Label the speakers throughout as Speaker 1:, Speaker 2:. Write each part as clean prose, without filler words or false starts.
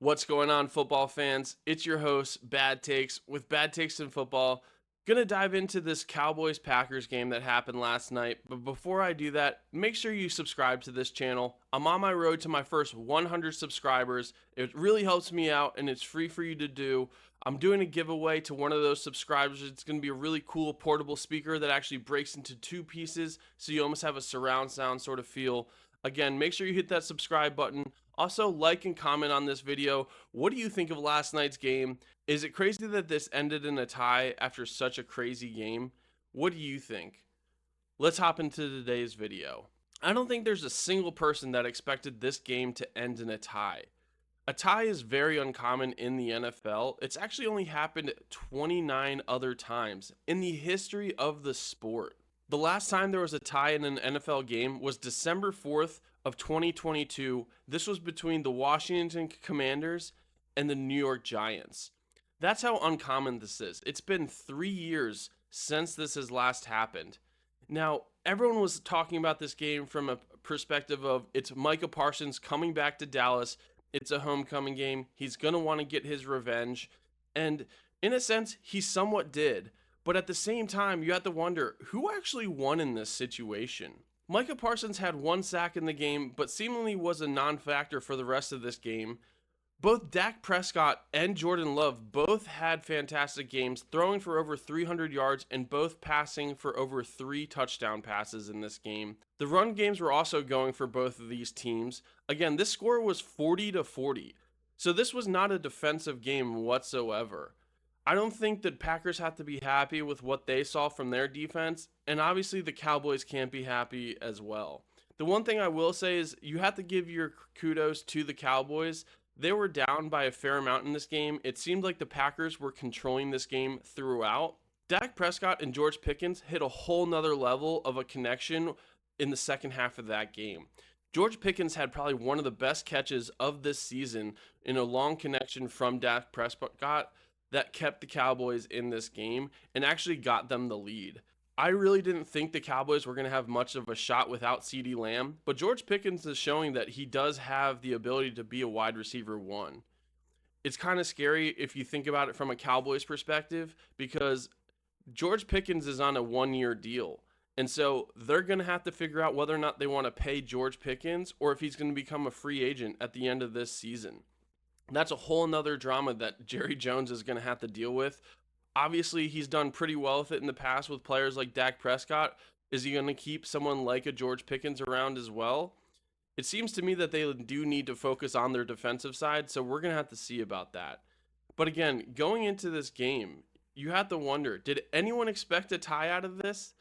Speaker 1: What's going on, football fans? It's your host, Bad Takes, with Bad Takes in Football. Gonna dive into this Cowboys Packers game that happened last night, but before I do that, make sure you subscribe to this channel. I'm on my road to my first 100 subscribers. It really helps me out and it's free for you to do. I'm doing a giveaway to one of those subscribers. It's gonna be a really cool portable speaker that actually breaks into two pieces, so you almost have a surround sound sort of feel. Again, make sure you hit that subscribe button. Also, like and comment on this video. What do you think of last night's game? Is it crazy that this ended in a tie after such a crazy game? What do you think? Let's hop into today's video. I don't think there's a single person that expected this game to end in a tie. A tie is very uncommon in the NFL. It's actually only happened 29 other times in the history of the sport. The last time there was a tie in an NFL game was December 4th of 2022. This was between the Washington Commanders and the New York Giants. That's how uncommon this is. It's been 3 years since this has last happened. Now, everyone was talking about this game from a perspective of it's Micah Parsons coming back to Dallas. It's a homecoming game. He's going to want to get his revenge. And in a sense, he somewhat did. But at the same time, you have to wonder who actually won in this situation. Micah Parsons had one sack in the game, but seemingly was a non-factor for the rest of this game. Both Dak Prescott and Jordan Love both had fantastic games, throwing for over 300 yards and both passing for over 3 touchdown passes in this game. The run games were also going for both of these teams. Again, this score was 40-40. So this was not a defensive game whatsoever. I don't think that Packers have to be happy with what they saw from their defense, and obviously the Cowboys can't be happy as well. The one thing I will say is you have to give your kudos to the Cowboys. They were down by a fair amount in this game. It seemed like the Packers were controlling this game throughout. Dak Prescott and George Pickens hit a whole nother level of a connection in the second half of that game. George Pickens had probably one of the best catches of this season in a long connection from Dak Prescott that kept the Cowboys in this game and actually got them the lead. I really didn't think the Cowboys were going to have much of a shot without CeeDee Lamb, but George Pickens is showing that he does have the ability to be a wide receiver one. It's kind of scary if you think about it from a Cowboys perspective because George Pickens is on a 1-year deal. And so they're going to have to figure out whether or not they want to pay George Pickens or if he's going to become a free agent at the end of this season. That's a whole nother drama that Jerry Jones is going to have to deal with. Obviously, he's done pretty well with it in the past with players like Dak Prescott. Is he going to keep someone like a George Pickens around as well? It seems to me that they do need to focus on their defensive side, so we're going to have to see about that. But again, going into this game, you have to wonder, did anyone expect a tie out of this?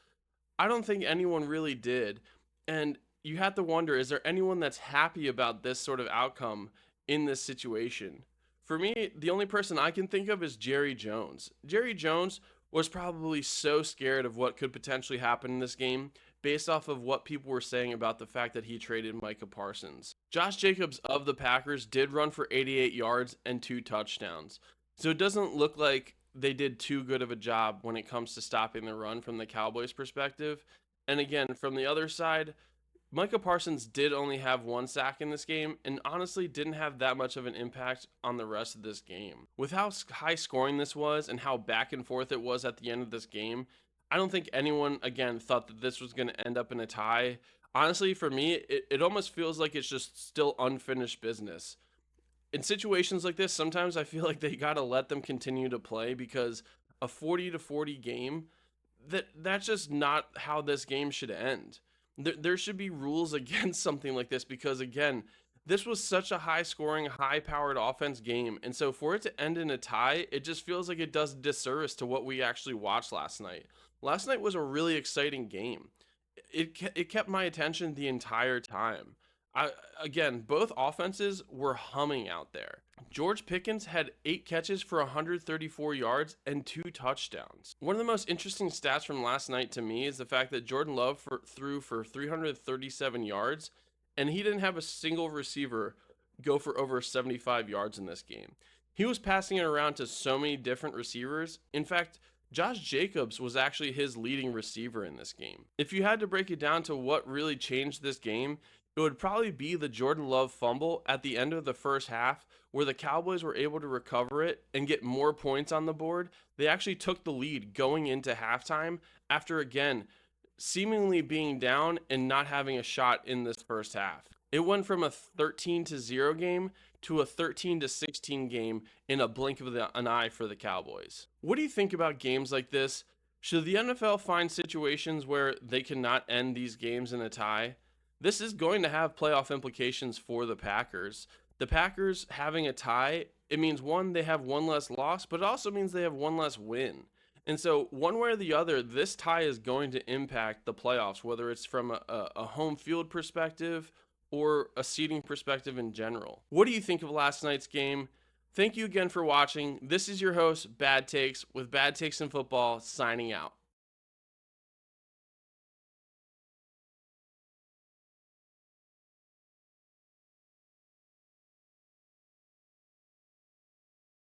Speaker 1: I don't think anyone really did. And you have to wonder, is there anyone that's happy about this sort of outcome in this situation? For me, the only person I can think of is Jerry Jones. Jerry Jones was probably so scared of what could potentially happen in this game based off of what people were saying about the fact that he traded Micah Parsons. Josh Jacobs of the Packers did run for 88 yards and 2 touchdowns. So it doesn't look like they did too good of a job when it comes to stopping the run from the Cowboys' perspective. And again, from the other side, Micah Parsons did only have 1 sack in this game and honestly didn't have that much of an impact on the rest of this game. With how high scoring this was and how back and forth it was at the end of this game, I don't think anyone, again, thought that this was going to end up in a tie. Honestly, for me, it almost feels like it's just still unfinished business. In situations like this, sometimes I feel like they got to let them continue to play because a 40-40 game, that's just not how this game should end. There should be rules against something like this because, again, this was such a high-scoring, high-powered offense game. And so for it to end in a tie, it just feels like it does disservice to what we actually watched last night. Last night was a really exciting game. It kept my attention the entire time. Again, both offenses were humming out there. George Pickens had 8 catches for 134 yards and 2 touchdowns. One of the most interesting stats from last night to me is the fact that Jordan Love threw for 337 yards, and he didn't have a single receiver go for over 75 yards in this game. He was passing it around to so many different receivers. In fact, Josh Jacobs was actually his leading receiver in this game. If you had to break it down to what really changed this game, It would probably be the Jordan Love fumble at the end of the first half where the Cowboys were able to recover it and get more points on the board. They actually took the lead going into halftime after, again, seemingly being down and not having a shot in this first half. It went from a 13-0 game to a 13-16 game in a blink of an eye for the Cowboys. What do you think about games like this? Should the NFL find situations where they cannot end these games in a tie? This is going to have playoff implications for the Packers. The Packers having a tie, it means one, they have one less loss, but it also means they have one less win. And so, one way or the other, this tie is going to impact the playoffs, whether it's from a home field perspective or a seeding perspective in general. What do you think of last night's game? Thank you again for watching. This is your host, Bad Takes, with Bad Takes in Football, signing out.